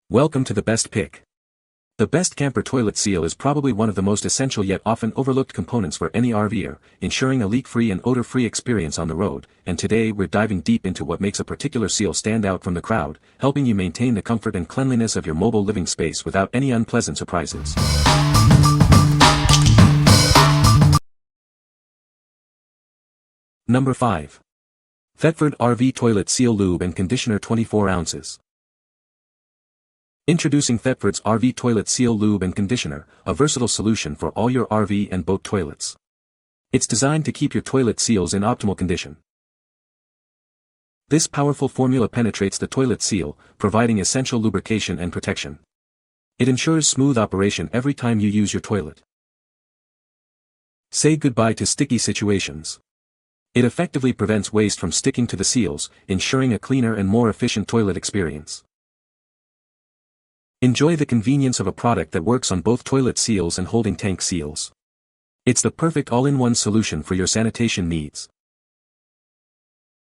Welcome to the best pick. The best camper toilet seal is probably one of the most essential yet often overlooked components for any RVer, ensuring a leak-free and odor-free experience on the road, and today we're diving deep into what makes a particular seal stand out from the crowd, helping you maintain the comfort and cleanliness of your mobile living space without any unpleasant surprises. Number 5. Thetford RV Toilet Seal Lube and Conditioner 24 ounces. Introducing Thetford's RV Toilet Seal Lube and Conditioner, a versatile solution for all your RV and boat toilets. It's designed to keep your toilet seals in optimal condition. This powerful formula penetrates the toilet seal, providing essential lubrication and protection. It ensures smooth operation every time you use your toilet. Say goodbye to sticky situations. It effectively prevents waste from sticking to the seals, ensuring a cleaner and more efficient toilet experience. Enjoy the convenience of a product that works on both toilet seals and holding tank seals. It's the perfect all-in-one solution for your sanitation needs.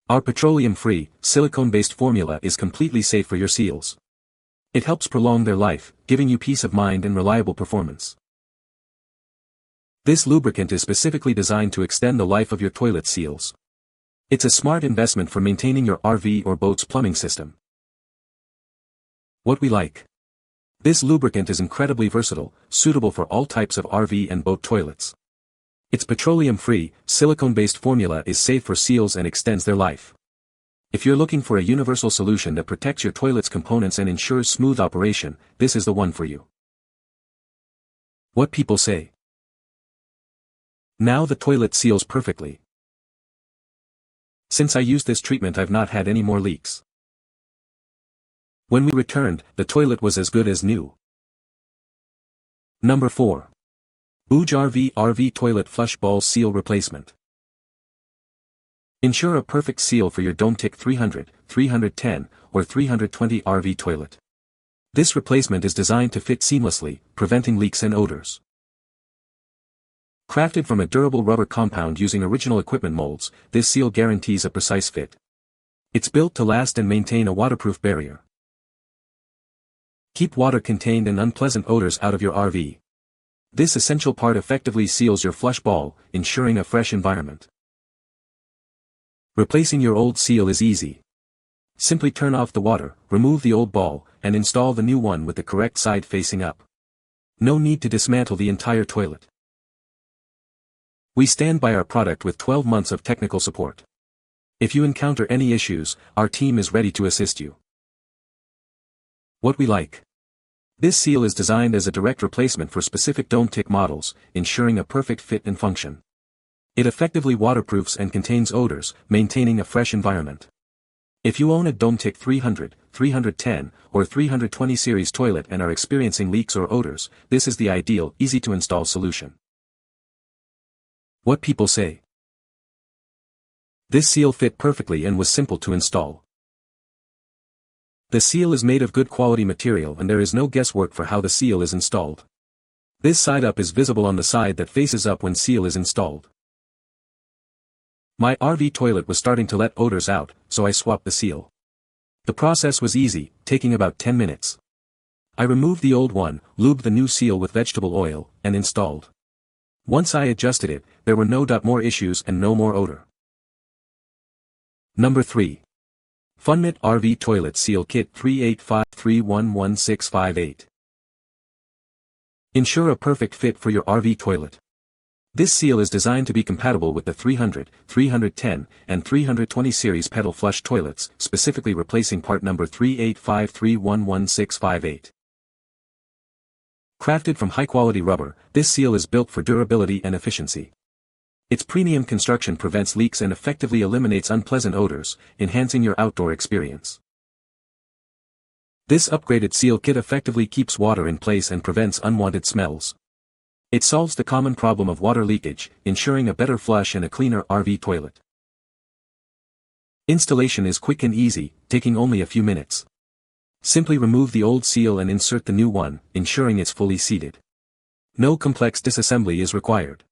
Our petroleum-free, silicone-based formula is completely safe for your seals. It helps prolong their life, giving you peace of mind and reliable performance. This lubricant is specifically designed to extend the life of your toilet seals. It's a smart investment for maintaining your RV or boat's plumbing system. What we like. This lubricant is incredibly versatile, suitable for all types of RV and boat toilets. Its petroleum-free, silicone-based formula is safe for seals and extends their life. If you're looking for a universal solution that protects your toilet's components and ensures smooth operation, this is the one for you. What people say. Now the toilet seals perfectly. Since I used this treatment, I've not had any more leaks. When we returned, the toilet was as good as new. Number 4. BougeRV RV Toilet Flush Ball Seal Replacement. Ensure a perfect seal for your Dometic 300, 310, or 320 RV toilet. This replacement is designed to fit seamlessly, preventing leaks and odors. Crafted from a durable rubber compound using original equipment molds, this seal guarantees a precise fit. It's built to last and maintain a waterproof barrier. Keep water-contained and unpleasant odors out of your RV. This essential part effectively seals your flush ball, ensuring a fresh environment. Replacing your old seal is easy. Simply turn off the water, remove the old ball, and install the new one with the correct side facing up. No need to dismantle the entire toilet. We stand by our product with 12 months of technical support. If you encounter any issues, our team is ready to assist you. What we like. This seal is designed as a direct replacement for specific Dometic models, ensuring a perfect fit and function. It effectively waterproofs and contains odors, maintaining a fresh environment. If you own a Dometic 300, 310, or 320 series toilet and are experiencing leaks or odors, this is the ideal, easy-to-install solution. What people say. This seal fit perfectly and was simple to install. The seal is made of good quality material and there is no guesswork for how the seal is installed. This side up is visible on the side that faces up when seal is installed. My RV toilet was starting to let odors out, so I swapped the seal. The process was easy, taking about 10 minutes. I removed the old one, lubed the new seal with vegetable oil, and installed. Once I adjusted it, there were no more issues and no more odor. Number 3. Funmit RV Toilet Seal Kit 385311658. Ensure a perfect fit for your RV toilet. This seal is designed to be compatible with the 300, 310, and 320 series pedal flush toilets, specifically replacing part number 385311658. Crafted from high-quality rubber, this seal is built for durability and efficiency. Its premium construction prevents leaks and effectively eliminates unpleasant odors, enhancing your outdoor experience. This upgraded seal kit effectively keeps water in place and prevents unwanted smells. It solves the common problem of water leakage, ensuring a better flush and a cleaner RV toilet. Installation is quick and easy, taking only a few minutes. Simply remove the old seal and insert the new one, ensuring it's fully seated. No complex disassembly is required.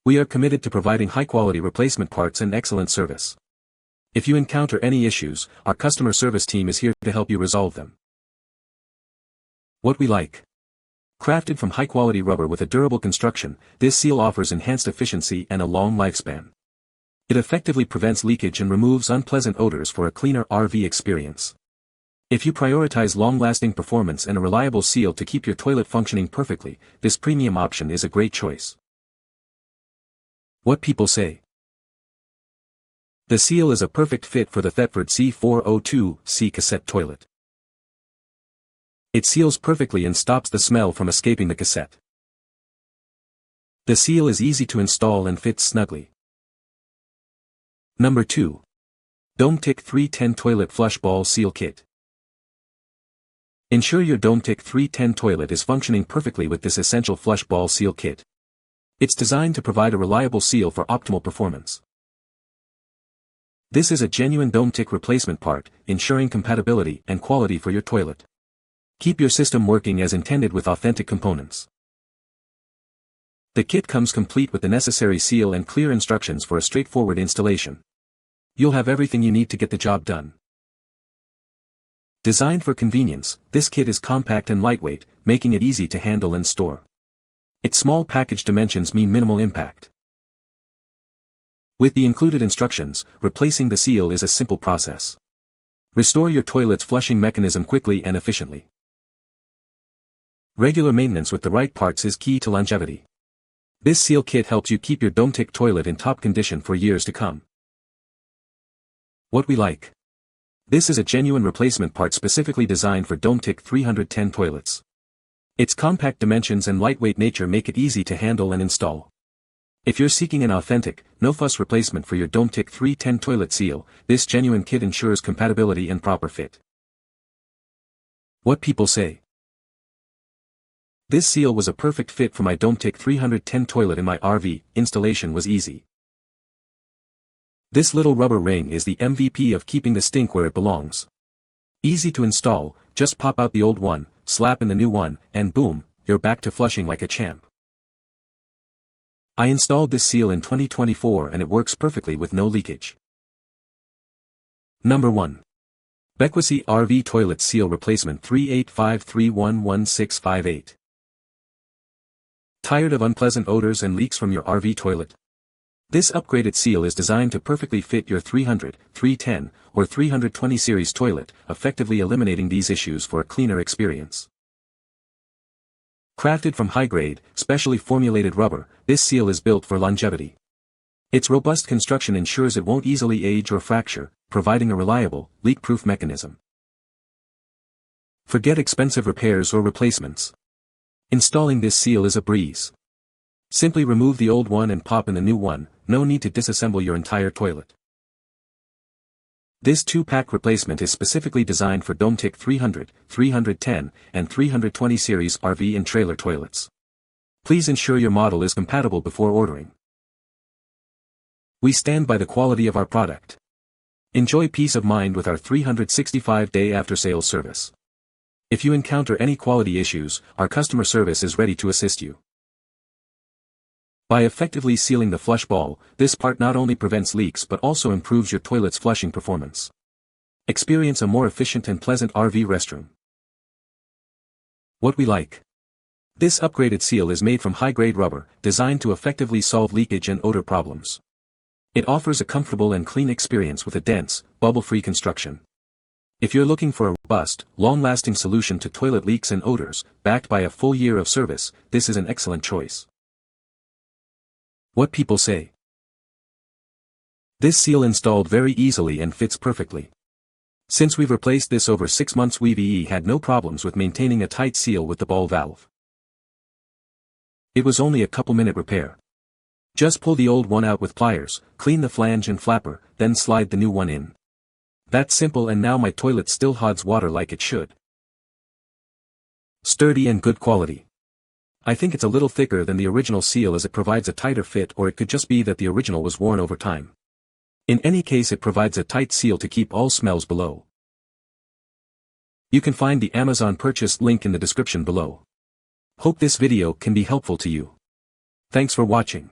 We are committed to providing high-quality replacement parts and excellent service. If you encounter any issues, our customer service team is here to help you resolve them. What we like. Crafted from high-quality rubber with a durable construction, this seal offers enhanced efficiency and a long lifespan. It effectively prevents leakage and removes unpleasant odors for a cleaner RV experience. If you prioritize long-lasting performance and a reliable seal to keep your toilet functioning perfectly, this premium option is a great choice. What people say. The seal is a perfect fit for the Thetford C402C cassette toilet. It seals perfectly and stops the smell from escaping the cassette. The seal is easy to install and fits snugly. Number 2. Dometic 310 Toilet Flush Ball Seal Kit. Ensure your Dometic 310 toilet is functioning perfectly with this essential flush ball seal kit. It's designed to provide a reliable seal for optimal performance. This is a genuine Dometic replacement part, ensuring compatibility and quality for your toilet. Keep your system working as intended with authentic components. The kit comes complete with the necessary seal and clear instructions for a straightforward installation. You'll have everything you need to get the job done. Designed for convenience, this kit is compact and lightweight, making it easy to handle and store. Its small package dimensions mean minimal impact. With the included instructions, replacing the seal is a simple process. Restore your toilet's flushing mechanism quickly and efficiently. Regular maintenance with the right parts is key to longevity. This seal kit helps you keep your Dometic toilet in top condition for years to come. What we like. This is a genuine replacement part specifically designed for Dometic 310 toilets. Its compact dimensions and lightweight nature make it easy to handle and install. If you're seeking an authentic, no-fuss replacement for your Dometic 310 toilet seal, this genuine kit ensures compatibility and proper fit. What people say. This seal was a perfect fit for my Dometic 310 toilet in my RV. Installation was easy. This little rubber ring is the MVP of keeping the stink where it belongs. Easy to install, just pop out the old one, slap in the new one, and boom, you're back to flushing like a champ. I installed this seal in 2024 and it works perfectly with no leakage. Number 1. Bequicy RV Toilet Seal Replacement 385311658. Tired of unpleasant odors and leaks from your RV toilet? This upgraded seal is designed to perfectly fit your 300, 310, or 320 series toilet, effectively eliminating these issues for a cleaner experience. Crafted from high-grade, specially formulated rubber, this seal is built for longevity. Its robust construction ensures it won't easily age or fracture, providing a reliable, leak-proof mechanism. Forget expensive repairs or replacements. Installing this seal is a breeze. Simply remove the old one and pop in the new one, no need to disassemble your entire toilet. This 2-pack replacement is specifically designed for Dometic 300, 310, and 320 series RV and trailer toilets. Please ensure your model is compatible before ordering. We stand by the quality of our product. Enjoy peace of mind with our 365-day after-sales service. If you encounter any quality issues, our customer service is ready to assist you. By effectively sealing the flush ball, this part not only prevents leaks but also improves your toilet's flushing performance. Experience a more efficient and pleasant RV restroom. What we like. This upgraded seal is made from high-grade rubber, designed to effectively solve leakage and odor problems. It offers a comfortable and clean experience with a dense, bubble-free construction. If you're looking for a robust, long-lasting solution to toilet leaks and odors, backed by a full year of service, this is an excellent choice. What people say. This seal installed very easily and fits perfectly. Since we've replaced this over 6 months, we've had no problems with maintaining a tight seal with the ball valve. It was only a couple-minute repair. Just pull the old one out with pliers, clean the flange and flapper, then slide the new one in. That's simple, and now my toilet still holds water like it should. Sturdy and good quality. I think it's a little thicker than the original seal as it provides a tighter fit, or it could just be that the original was worn over time. In any case, it provides a tight seal to keep all smells below. You can find the Amazon purchase link in the description below. Hope this video can be helpful to you. Thanks for watching.